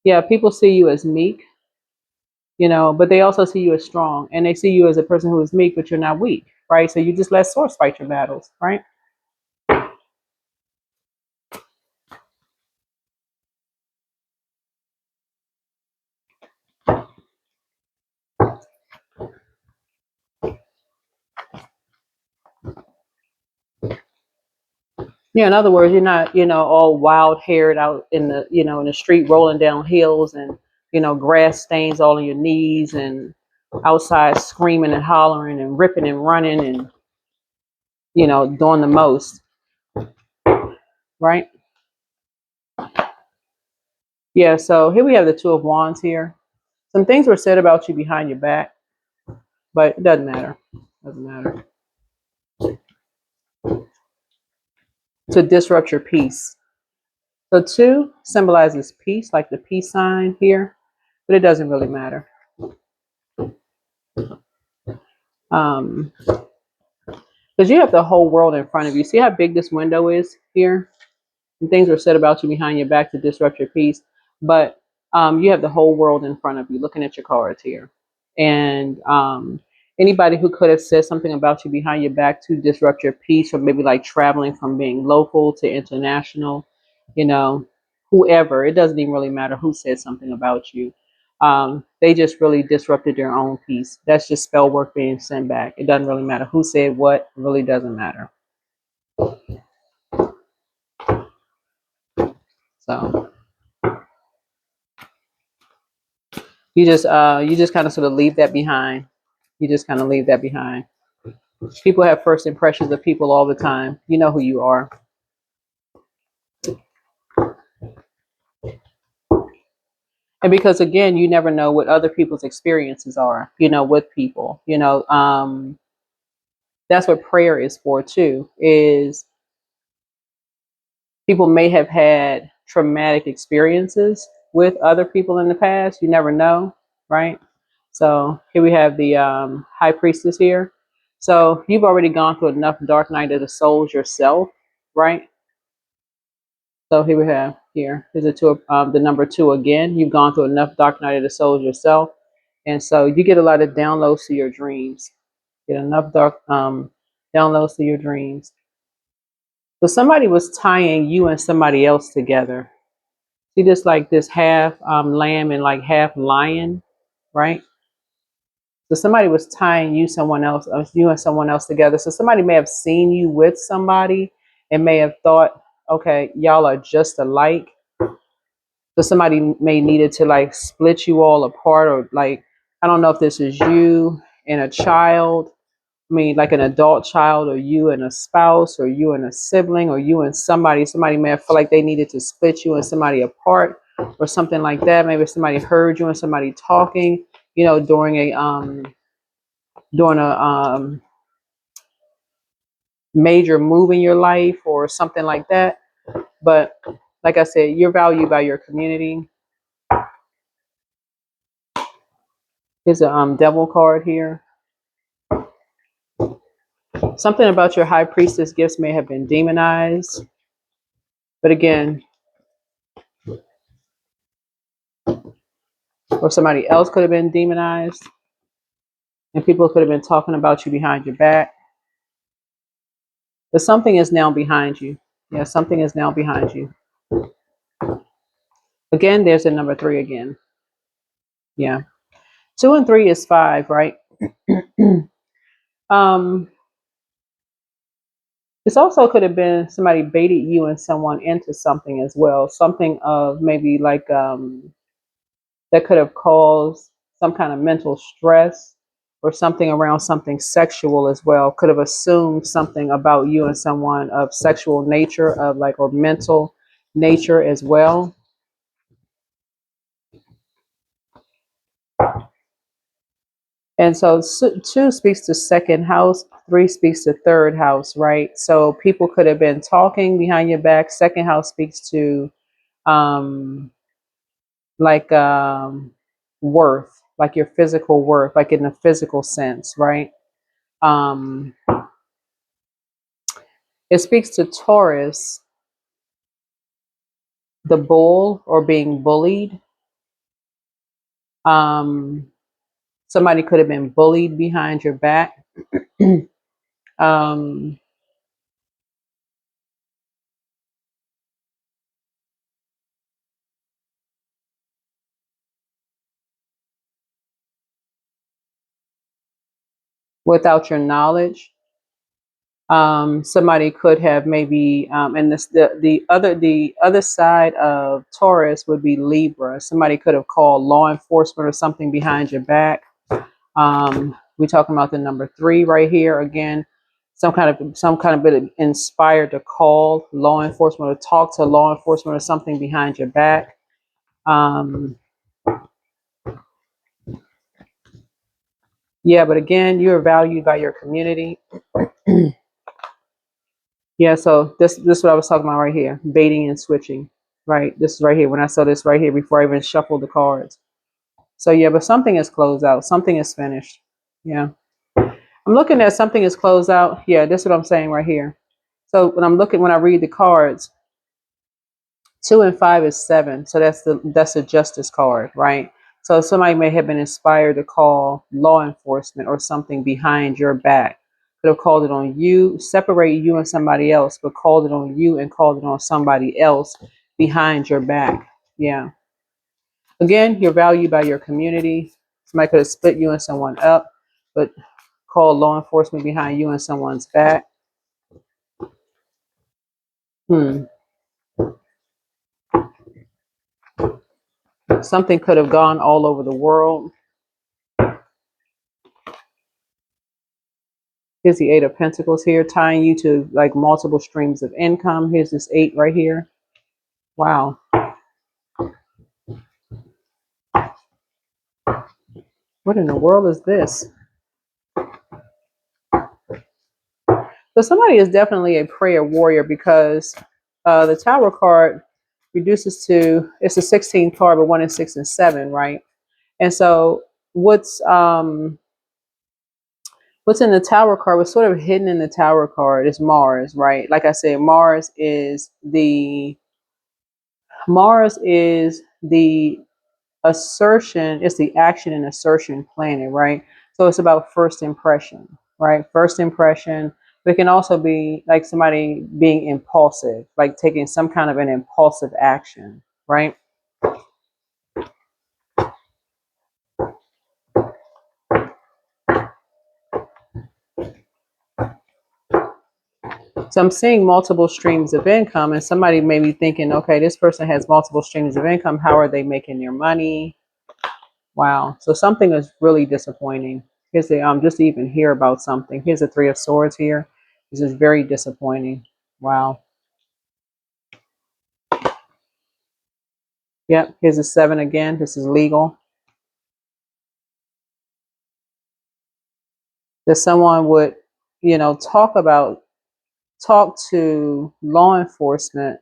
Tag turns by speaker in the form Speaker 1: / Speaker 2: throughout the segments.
Speaker 1: Yeah, people see you as meek, you know, but they also see you as strong, and they see you as a person who is meek, but you're not weak, right? So you just let source fight your battles, right? Yeah, in other words, you're not, you know, all wild haired out in the, you know, in the street rolling down hills and, you know, grass stains all on your knees and outside screaming and hollering and ripping and running and, you know, doing the most, right? Yeah, so here we have the Two of Wands here. Some things were said about you behind your back, but it doesn't matter. Doesn't matter. To disrupt your peace. So two symbolizes peace, like the peace sign here, but it doesn't really matter. Um, because you have the whole world in front of you. See how big this window is here? And things were said about you behind your back to disrupt your peace, but you have the whole world in front of you looking at your cards here. And anybody who could have said something about you behind your back to disrupt your peace, or maybe like traveling from being local to international, you know, whoever, it doesn't even really matter who said something about you. They just really disrupted their own peace. That's just spell work being sent back. It doesn't really matter who said what, it really doesn't matter. So you just kind of sort of leave that behind. You just kind of leave that behind. People have first impressions of people all the time. You know who you are. And because again, you never know what other people's experiences are, you know, with people. You know, that's what prayer is for too, is people may have had traumatic experiences with other people in the past. You never know, right? So here we have the high priestess here. So you've already gone through enough dark night of the souls yourself, right? So here we have here is the two, the number two again. You've gone through enough dark night of the souls yourself, and so you get a lot of downloads to your dreams. Get enough dark downloads to your dreams. So somebody was tying you and somebody else together. See this like this half lamb and like half lion, right? So somebody was tying you and someone else together. So somebody may have seen you with somebody and may have thought, okay, y'all are just alike. So somebody may needed to like split you all apart, or like, I don't know if this is you and a child. I mean, like an adult child, or you and a spouse, or you and a sibling, or you and somebody. Somebody may have felt like they needed to split you and somebody apart, or something like that. Maybe somebody heard you and somebody talking, you know, during a major move in your life or something like that. But like I said, you're valued by your community. Here's a devil card here. Something about your high priestess gifts may have been demonized. But again, or somebody else could have been demonized. And people could have been talking about you behind your back. But something is now behind you. Yeah, something is now behind you. Again, there's the number three again. Yeah. 2 and 3 is 5, right? um, this also could have been somebody baited you and someone into something as well. Something of maybe like that could have caused some kind of mental stress, or something around something sexual as well. Could have assumed something about you and someone of sexual nature, of like, or mental nature as well. And so two speaks to second house, three speaks to third house, right? So people could have been talking behind your back. Second house speaks to um, like worth, like your physical worth, like in the physical sense, right? Um, it speaks to Taurus, the bull, or being bullied. Somebody could have been bullied behind your back. um, Without your knowledge. Somebody could have maybe, and this the other side of Taurus would be Libra. Somebody could have called law enforcement or something behind your back. We're talking about the number 3 right here again. Some kind of bit inspired to call law enforcement or talk to law enforcement or something behind your back. Yeah, but again, you're valued by your community. Yeah, so this is what I was talking about right here, baiting and switching, right? This is right here when I saw this right here before I even shuffled the cards. So yeah, but something is closed out, something is finished. Yeah, I'm looking at something is closed out. Yeah, this is what I'm saying right here. So when I read the cards, 2 and 5 is 7. So that's the justice card, right? So somebody may have been inspired to call law enforcement or something behind your back. Could have called it on you, separate you and somebody else, but called it on you and called it on somebody else behind your back. Yeah. Again, you're valued by your community. Somebody could have split you and someone up, but called law enforcement behind you and someone's back. Hmm. Something could have gone all over the world. Here's the 8 of Pentacles here, tying you to like multiple streams of income. Here's this 8 right here. Wow. What in the world is this? So somebody is definitely a prayer warrior because the Tower card reduces to, it's a 16 card, but 1 and 6 and 7, right? And so what's in the Tower card, what's sort of hidden in the Tower card is Mars, right? Like I said, Mars is the assertion, it's the action and assertion planet, right? So it's about first impression, right? First impression, but it can also be like somebody being impulsive, like taking some kind of an impulsive action, right? So I'm seeing multiple streams of income, and somebody may be thinking, okay, this person has multiple streams of income. How are they making their money? Wow. So something is really disappointing. Here's the just to even hear about something. Here's the 3 of Swords here. This is very disappointing. Wow. Yep. Here's a 7 again. This is legal. That someone would, talk to law enforcement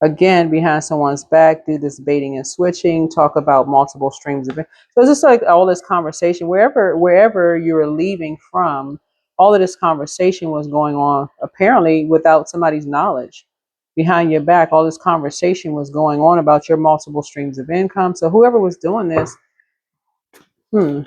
Speaker 1: again behind someone's back, do this baiting and switching, talk about multiple streams of it. So it's just like all this conversation, wherever you were leaving from, all of this conversation was going on apparently without somebody's knowledge. Behind your back, all this conversation was going on about your multiple streams of income. So whoever was doing this, hmm,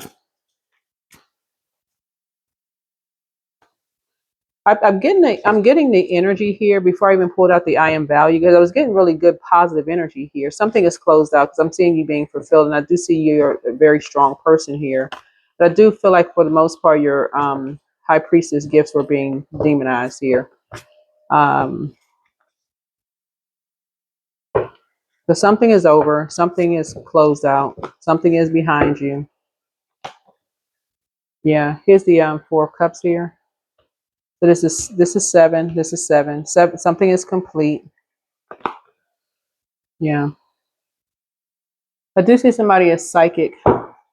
Speaker 1: I'm getting the energy here before I even pulled out the I am value, because I was getting really good positive energy here. Something is closed out because I'm seeing you being fulfilled, and I do see you're a very strong person here. But I do feel like for the most part your high priestess gifts were being demonized here. So something is over, something is closed out, something is behind you. Yeah, here's the 4 of Cups here. So this is 7. This is 7. Something is complete. Yeah. I do see somebody as psychic.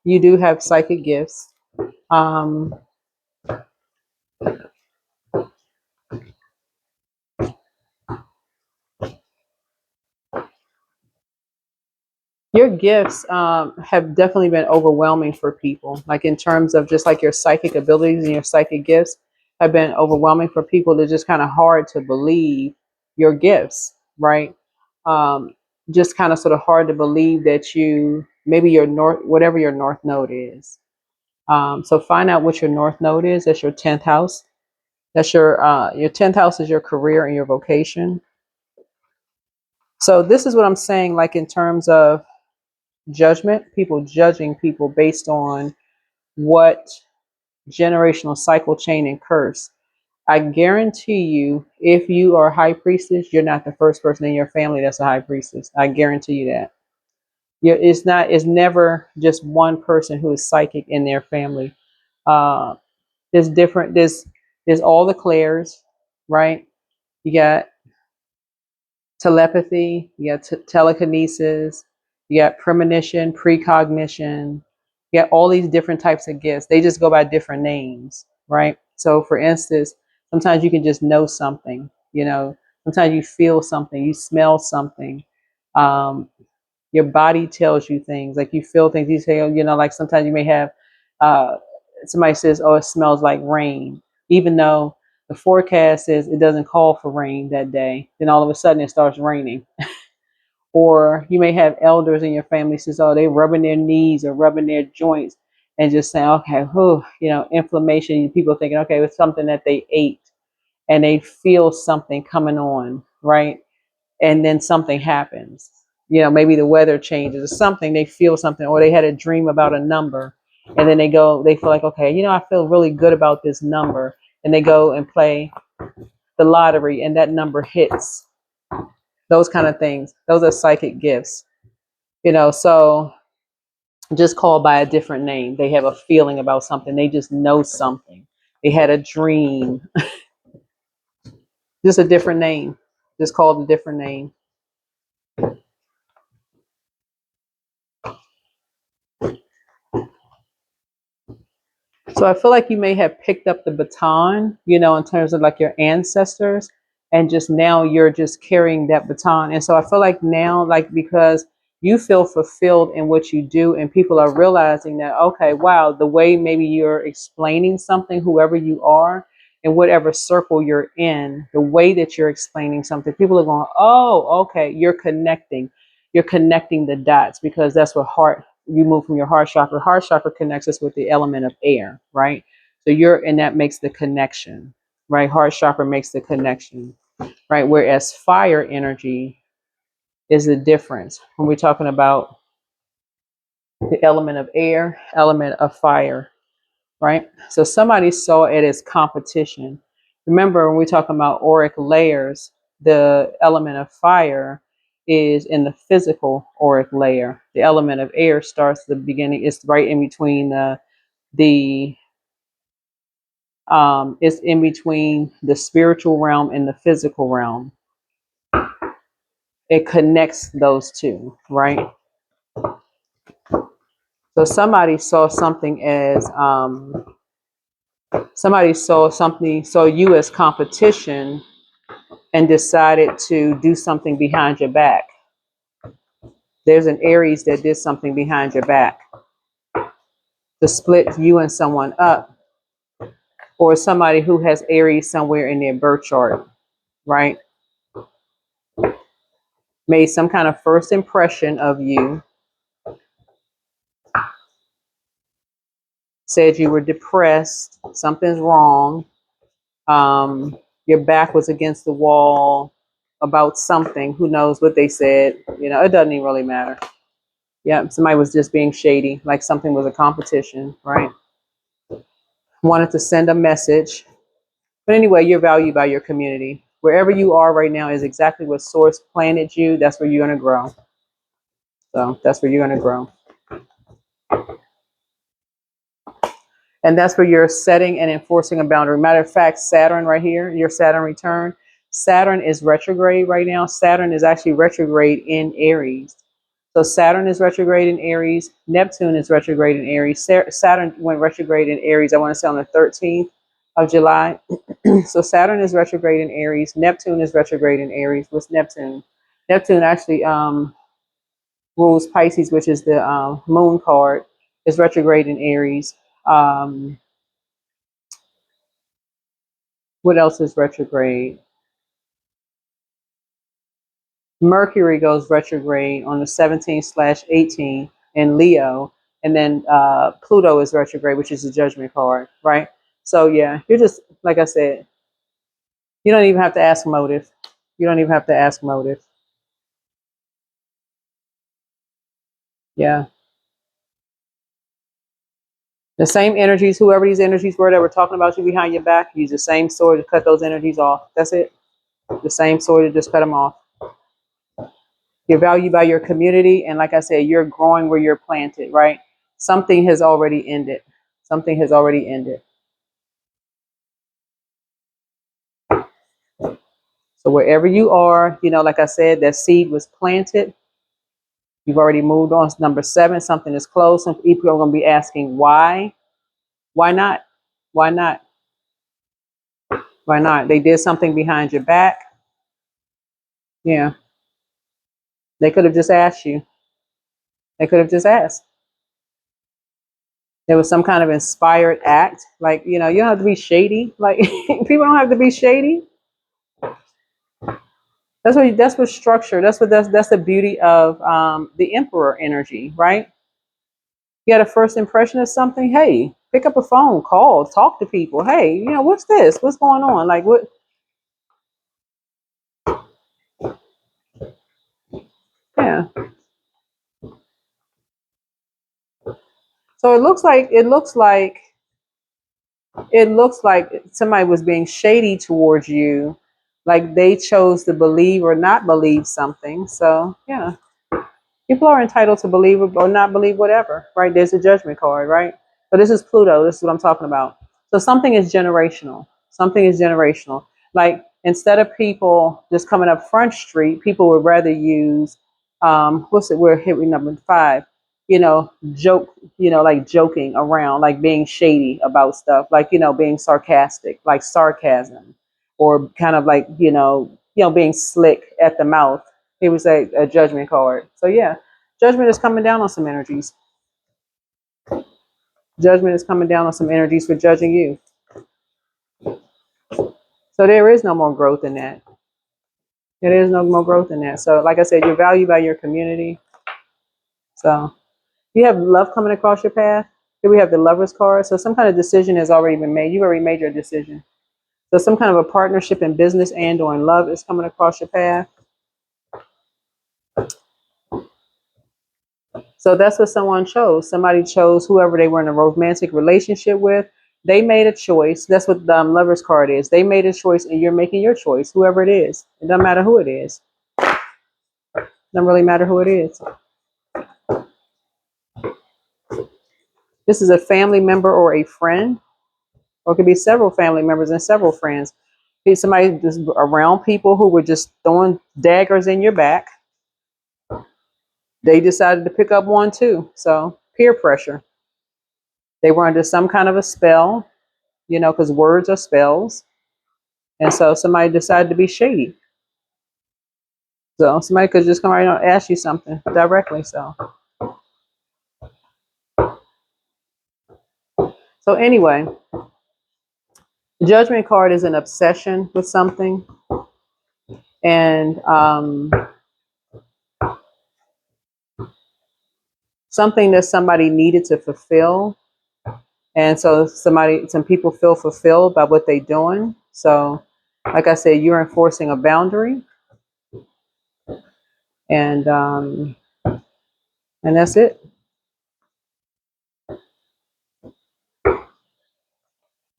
Speaker 1: You do have psychic gifts. Um, your gifts have definitely been overwhelming for people. Like in terms of just like your psychic abilities and your psychic gifts have been overwhelming for people. They're just kind of hard to believe your gifts, right? Just kind of sort of hard to believe that maybe your north, whatever your north node is. So find out what your north node is. That's your 10th house. That's your 10th house is your career and your vocation. So this is what I'm saying, like in terms of judgment, people judging people based on what generational cycle, chain, and curse. I guarantee you, if you are a high priestess, you're not the first person in your family that's a high priestess. I guarantee you that. It's not. It's never just one person who is psychic in their family. Uh, there's different. There's all the clairs, right? You got telepathy. You got telekinesis. You got premonition, precognition. You got all these different types of gifts. They just go by different names, right? So, for instance, sometimes you can just know something. Sometimes you feel something, you smell something. Um, your body tells you things, like you feel things. You say, like sometimes you may have uh, somebody says, oh, it smells like rain, even though the forecast says it doesn't call for rain that day. Then all of a sudden it starts raining. Or you may have elders in your family says, oh, they rubbing their knees or rubbing their joints and just saying, okay, inflammation. People thinking, okay, it's something that they ate, and they feel something coming on, right? And then something happens. Maybe the weather changes or something. They feel something, or they had a dream about a number, and then they feel like, okay, I feel really good about this number, and they go and play the lottery, and that number hits. Those kind of things. Those are psychic gifts. So just called by a different name. They have a feeling about something. They just know something. They had a dream. Just a different name. Just called a different name. So I feel like you may have picked up the baton, in terms of like your ancestors, and just now you're just carrying that baton. And so I feel like now, like, because you feel fulfilled in what you do, and people are realizing that, okay, wow, the way maybe you're explaining something, whoever you are, in whatever circle you're in, the way that you're explaining something, people are going, oh, okay, you're connecting. You're connecting the dots, because that's what you move from your heart chakra. Heart chakra connects us with the element of air, right? So and that makes the connection, right? Heart chakra makes the connection, right? Whereas fire energy is the difference when we're talking about the element of air, element of fire, right? So somebody saw it as competition. Remember, when we're talking about auric layers, the element of fire is in the physical auric layer. The element of air starts at the beginning. It's right in between it's in between the spiritual realm and the physical realm. It connects those two, right? So somebody saw something as saw you as competition and decided to do something behind your back. There's an Aries that did something behind your back to split you and someone up, or somebody who has Aries somewhere in their birth chart, right? Made some kind of first impression of you, said you were depressed, something's wrong, your back was against the wall about something. Who knows what they said? It doesn't even really matter. Yeah, somebody was just being shady, like something was a competition, right? Wanted to send a message. But anyway, you're valued by your community. Wherever you are right now is exactly what Source planted you. That's where you're going to grow. So that's where you're going to grow. And that's where you're setting and enforcing a boundary. Matter of fact, Saturn right here, your Saturn return. Saturn is retrograde right now. Saturn is actually retrograde in Aries. So Saturn is retrograde in Aries. Neptune is retrograde in Aries. Saturn went retrograde in Aries, I want to say on the 13th of July. So Saturn is retrograde in Aries. Neptune is retrograde in Aries. What's Neptune? Neptune actually rules Pisces, which is the moon card, is retrograde in Aries. What else is retrograde? Mercury goes retrograde on the 17th/18th in Leo, and then Pluto is retrograde, which is the Judgment card, right? So yeah, you're just, like I said, you don't even have to ask motive. You don't even have to ask motive. Yeah. The same energies, whoever these energies were that were talking about you behind your back, use the same sword to cut those energies off. That's it. The same sword to just cut them off. You're valued by your community, and like I said, you're growing where you're planted, right? Something has already ended. Something has already ended. So wherever you are, like I said, that seed was planted. You've already moved on. Number 7, something is close. Some people are going to be asking why. Why not? Why not? Why not? They did something behind your back. Yeah. They could have just asked you. They could have just asked. There was some kind of inspired act. Like, you don't have to be shady. Like, people don't have to be shady. That's what structure. That's the beauty of the emperor energy, right? You had a first impression of something. Hey, pick up a phone, call, talk to people. Hey, what's this? What's going on? Like, what? Yeah. So it looks like somebody was being shady towards you, like they chose to believe or not believe something. So yeah, people are entitled to believe or not believe whatever, right? There's a judgment card, right? So this is Pluto. This is what I'm talking about. So something is generational. Something is generational. Like instead of people just coming up Front Street, people would rather use what's it? We're hitting number 5. Joke. Like joking around, like being shady about stuff, like being sarcastic, like sarcasm, or kind of like being slick at the mouth. It was a judgment card. So yeah, judgment is coming down on some energies. Judgment is coming down on some energies for judging you. So there is no more growth in that. There is no more growth in that. So like I said, you're valued by your community. So you have love coming across your path. Here we have the Lover's card. So some kind of decision has already been made. You've already made your decision. So some kind of a partnership in business and or in love is coming across your path. So that's what someone chose. Somebody chose whoever they were in a romantic relationship with. They made a choice. That's what the Lover's card is. They made a choice, and you're making your choice, whoever it is. It doesn't matter who it is. It doesn't really matter who it is. This is a family member or a friend, or it could be several family members and several friends. Somebody just around people who were just throwing daggers in your back. They decided to pick up one too. So peer pressure. They were under some kind of a spell, because words are spells. And so somebody decided to be shady. So somebody could just come right and ask you something directly. So anyway, the judgment card is an obsession with something, and something that somebody needed to fulfill. And so some people feel fulfilled by what they're doing. So like I said, you're enforcing a boundary, and that's it.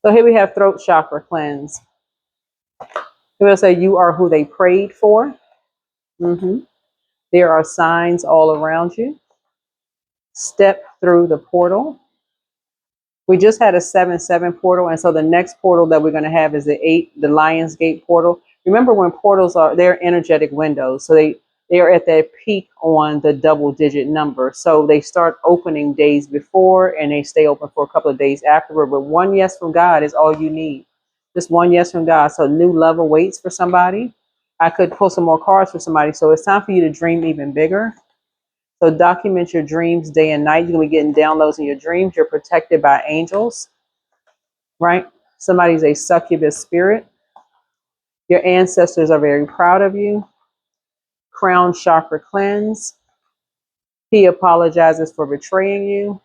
Speaker 1: So here we have throat chakra cleanse. It will say you are who they prayed for. There are signs all around you. Step through the portal. We just had a 7-7 portal, and so the next portal that we're going to have is the Lion's Gate portal. Remember, when portals they're energetic windows, so they are at their peak on the double-digit number. So they start opening days before, and they stay open for a couple of days afterward. But one yes from God is all you need. Just one yes from God. So new love awaits for somebody. I could pull some more cards for somebody. So it's time for you to dream even bigger. So document your dreams day and night. You're going to be getting downloads in your dreams. You're protected by angels, right? Somebody's a succubus spirit. Your ancestors are very proud of you. Crown chakra cleanse. He apologizes for betraying you.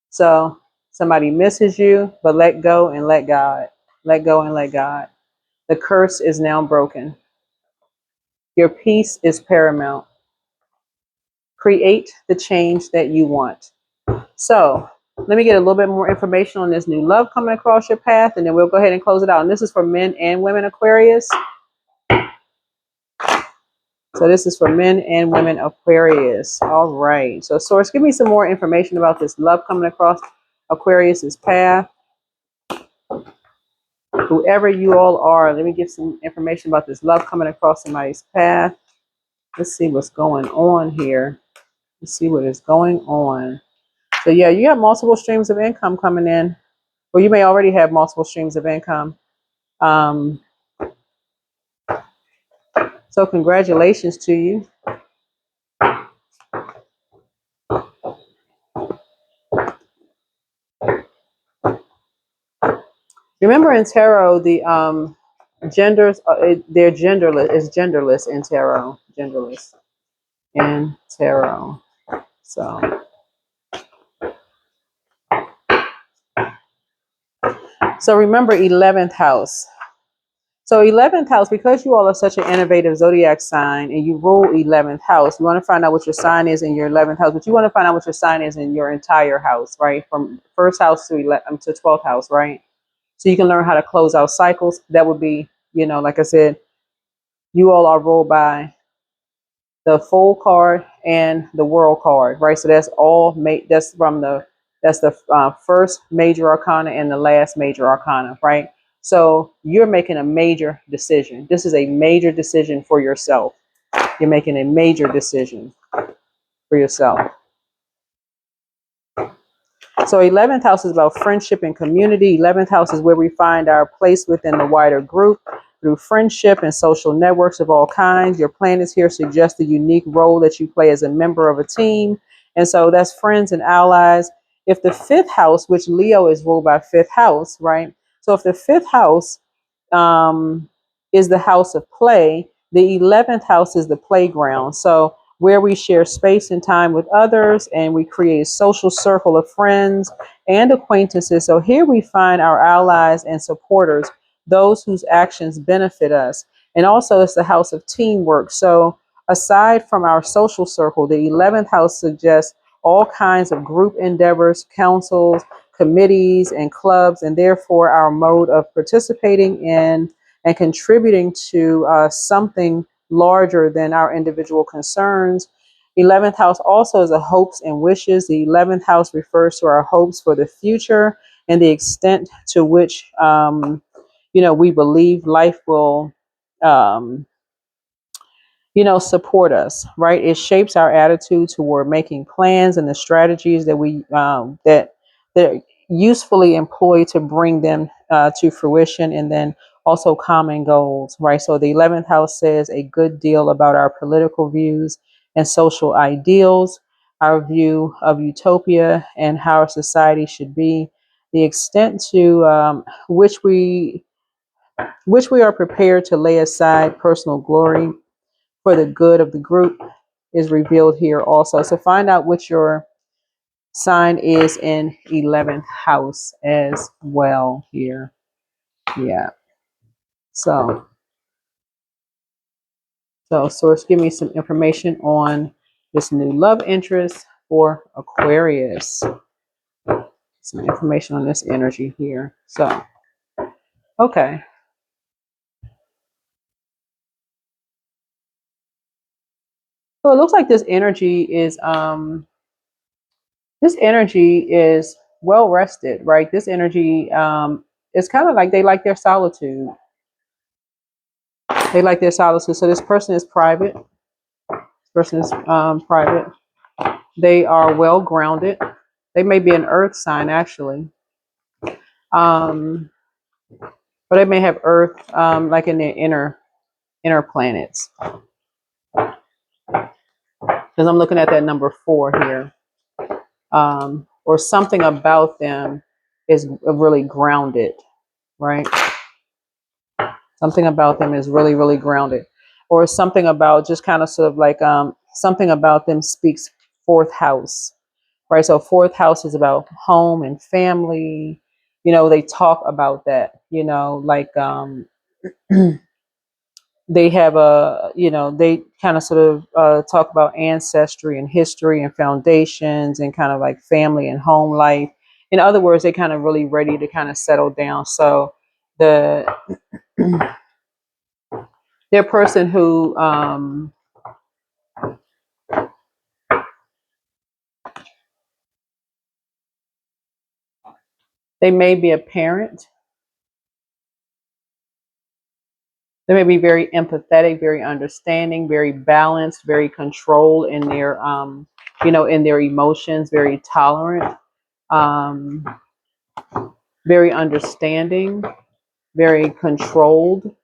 Speaker 1: So somebody misses you, but let go and let God. Let go and let God. The curse is now broken. Your peace is paramount. Create the change that you want. So let me get a little bit more information on this new love coming across your path, and then we'll go ahead and close it out. And this is for men and women, Aquarius. So this is for men and women, Aquarius. All right. So Source, give me some more information about this love coming across Aquarius's path. Whoever you all are, let me get some information about this love coming across somebody's path. Let's see what's going on here. Let's see what is going on. So yeah, you have multiple streams of income coming in. Well, you may already have multiple streams of income. So congratulations to you. Remember in tarot, the genders, they're genderless. It's genderless in tarot. Genderless in tarot. So remember 11th house. So 11th house, because you all are such an innovative zodiac sign and you rule 11th house, you want to find out what your sign is in your 11th house, but you want to find out what your sign is in your entire house, right? From first house to 12th house, right? So you can learn how to close out cycles. That would be, like I said, you all are ruled by the Fool card and the World card, right? So that's all that's the first major arcana and the last major arcana, right? So you're making a major decision. This is a major decision for yourself. You're making a major decision for yourself. So 11th house is about friendship and community. 11th house is where we find our place within the wider group through friendship and social networks of all kinds. Your planets here suggest the unique role that you play as a member of a team. And so that's friends and allies. If the fifth house, which Leo is ruled by fifth house, right? So if the fifth house is the house of play, the 11th house is the playground. So where we share space and time with others, and we create a social circle of friends and acquaintances. So here we find our allies and supporters, those whose actions benefit us. And also it's the house of teamwork. So aside from our social circle, the 11th house suggests all kinds of group endeavors, councils, committees, and clubs, and therefore our mode of participating in and contributing to something larger than our individual concerns. 11th house also is a hopes and wishes. The 11th house refers to our hopes for the future and the extent to which, we believe life will, support us, right? It shapes our attitude toward making plans and the strategies that we that usefully employ to bring them to fruition, and then also common goals, right? So the 11th house says a good deal about our political views and social ideals, our view of utopia and how our society should be, the extent to which we are prepared to lay aside personal glory for the good of the group is revealed here also. So find out what your sign is in 11th house as well here. Yeah. So Source, give me some information on this new love interest for Aquarius. Some information on this energy here. So, okay. So it looks like this energy is well rested, right? This energy is kind of like they like their solitude. They like their solitude. So this person is private. This person is private. They are well grounded. They may be an earth sign actually. But they may have earth like in their inner planets. Because I'm looking at that number 4 here. Or something about them is really grounded, right? Something about them is really grounded, or something about just kind of sort of like something about them speaks fourth house, right? So fourth house is about home and family. They talk about that, like they have they kind of sort of talk about ancestry and history and foundations and kind of like family and home life. In other words, they kind of really ready to kind of settle down. So the they're a person who they may be a parent. They may be very empathetic, very understanding, very balanced, very controlled in their in their emotions, very tolerant, um, very understanding, very controlled.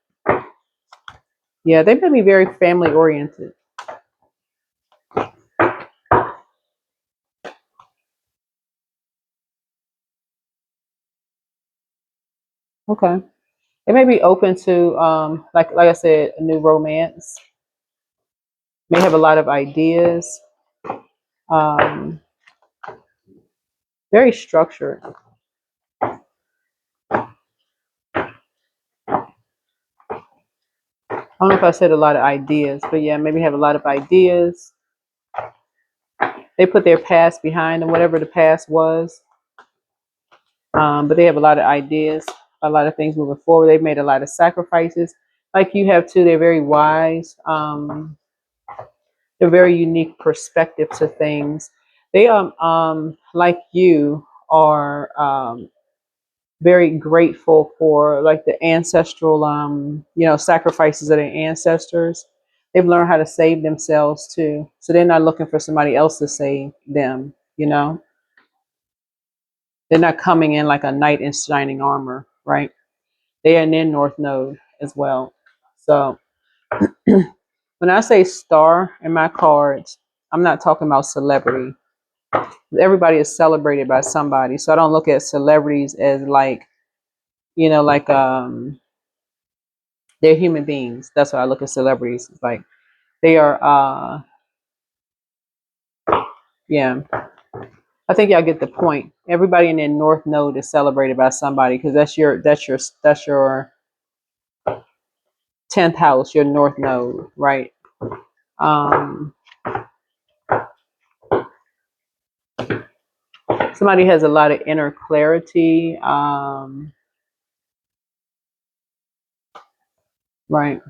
Speaker 1: Yeah, they may be very family oriented. Okay. They may be open to like I said, a new romance. May have a lot of ideas. Um, very structured. I don't know if I said a lot of ideas, but yeah, maybe have a lot of ideas. They put their past behind them, whatever the past was. But they have a lot of ideas, a lot of things moving forward. They've made a lot of sacrifices, like you have too. They're very wise. They're very unique perspective to things. They like you are very grateful for like the ancestral sacrifices of their ancestors. They've learned how to save themselves too, so they're not looking for somebody else to save them. They're not coming in like a knight in shining armor, right? They are in North Node as well. So when I say star in my cards, I'm not talking about celebrity. Everybody is celebrated by somebody. So I don't look at celebrities as like, like they're human beings. That's what I look at celebrities. It's like they are yeah. I think y'all get the point. Everybody in their North Node is celebrated by somebody because that's your 10th house, your North Node, right? Um Somebody has a lot of inner clarity. Right.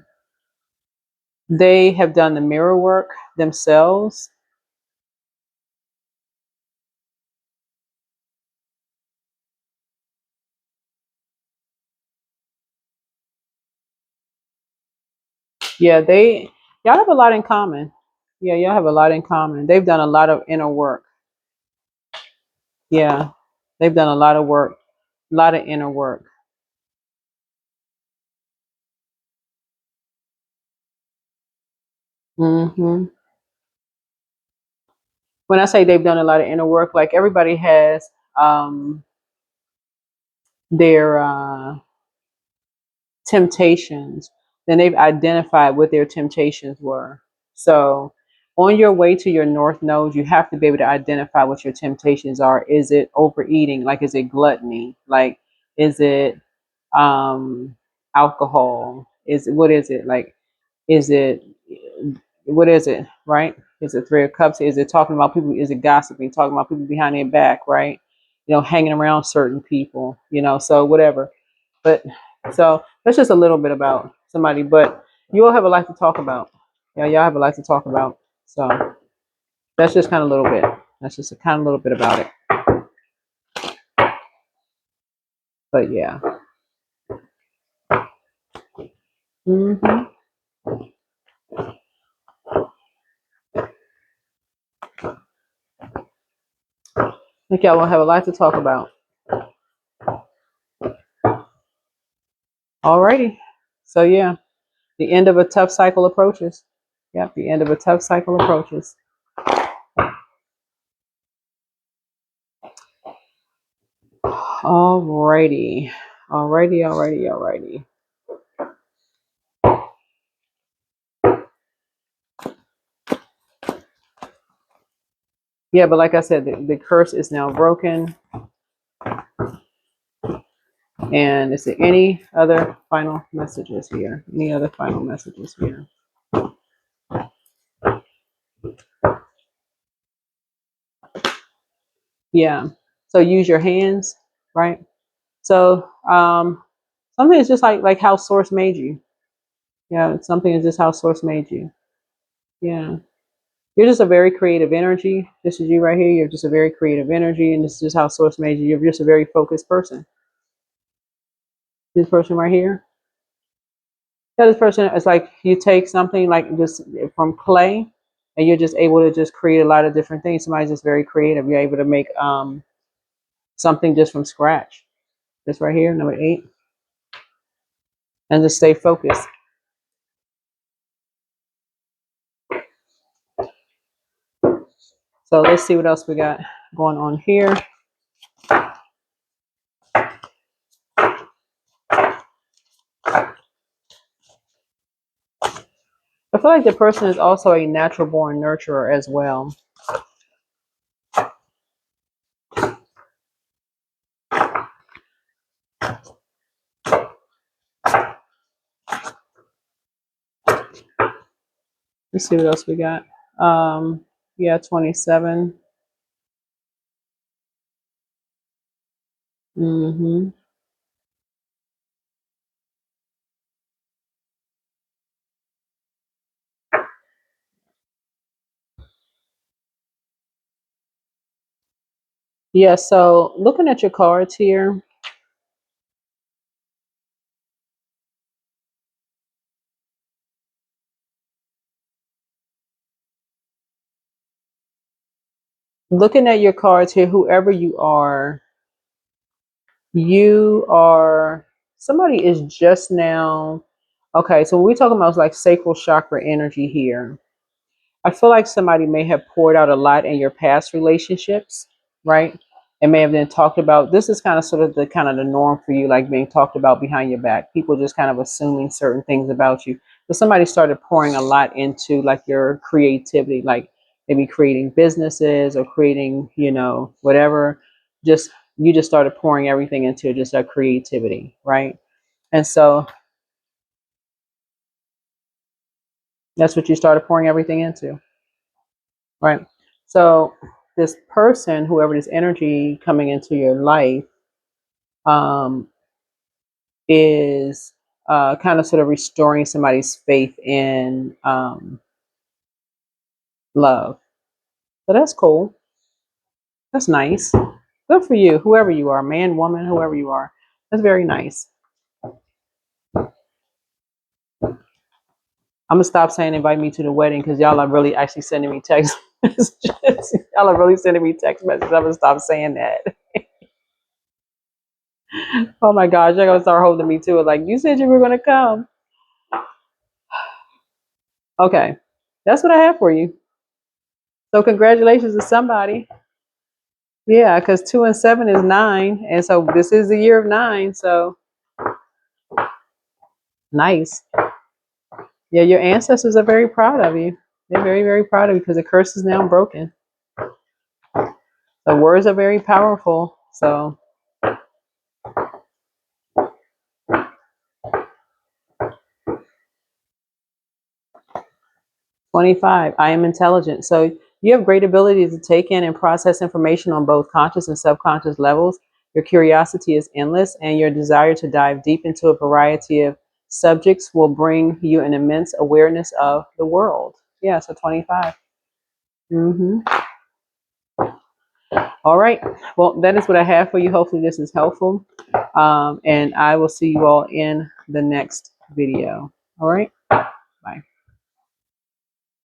Speaker 1: They have done the mirror work themselves. Yeah, y'all have a lot in common. Yeah, y'all have a lot in common. They've done a lot of inner work. Yeah, they've done a lot of work, a lot of inner work. hmm When I say they've done a lot of inner work, like everybody has um, their temptations, then they've identified what their temptations were. So, on your way to your North Node, you have to be able to identify what your temptations are. Is it overeating? Like, is it gluttony? Like, is it alcohol? What is it? Like, is it what is it? Right? Is it Three of Cups? Is it talking about people? Is it gossiping? Talking about people behind their back? Right? Hanging around certain people. So whatever. But so that's just a little bit about somebody. But you all have a lot to talk about. Yeah, y'all have a lot to talk about. So that's just kind of a little bit. That's just a kind of little bit about it. But yeah. I think y'all will have a lot to talk about. Alrighty. So yeah, the end of a tough cycle approaches. Yep, the end of a tough cycle approaches. Alrighty. Alrighty. Yeah, but like I said, the curse is now broken. And is there any other final messages here? Any other final messages here? Yeah. So use your hands, right? So something is just like how source made you. Yeah, something is just how source made you. Yeah. You're just a very creative energy. This is you right here. You're just a very creative energy, and this is just how source made you. You're just a very focused person. This person right here. Yeah, this person is like you take something like just from clay, and you're just able to just create a lot of different things. Somebody's just very creative. You're able to make something just from scratch. This right here, number 8, and just stay focused. So let's see what else we got going on here. I feel like the person is also a natural born nurturer as well. Let's see what else we got. Yeah, 27. Mm-hmm. Yeah, so looking at your cards here, whoever you are, somebody is just now, okay, so when we're talking about like sacral chakra energy here, I feel like somebody may have poured out a lot in your past relationships, right? And may have then talked about, this is kind of sort of the norm for you, like being talked about behind your back. People just kind of assuming certain things about you. But somebody started pouring a lot into like your creativity, like maybe creating businesses or creating, whatever. Just you just started pouring everything into just that creativity, right? And so that's what you started pouring everything into. Right. So this person, whoever this energy coming into your life, um, is kind of sort of restoring somebody's faith in love. So that's cool. That's nice. Good for you, whoever you are, man, woman, whoever you are. That's very nice. I'm gonna stop saying invite me to the wedding because y'all are really actually sending me text messages. Y'all are really sending me text messages. I'm gonna stop saying that. Oh my gosh, you're gonna start holding me to it. Like you said you were gonna come. Okay, that's what I have for you. So congratulations to somebody. Yeah, because 2 and 7 is 9, and so this is the year of 9. So nice. Yeah, your ancestors are very proud of you. They're very, very proud of you because the curse is now broken. The words are very powerful. So 25, I am intelligent. So you have great ability to take in and process information on both conscious and subconscious levels. Your curiosity is endless, and your desire to dive deep into a variety of subjects will bring you an immense awareness of the world. Yeah, so 25. Mm-hmm. All right. Well, that is what I have for you. Hopefully this is helpful. And I will see you all in the next video. All right. Bye.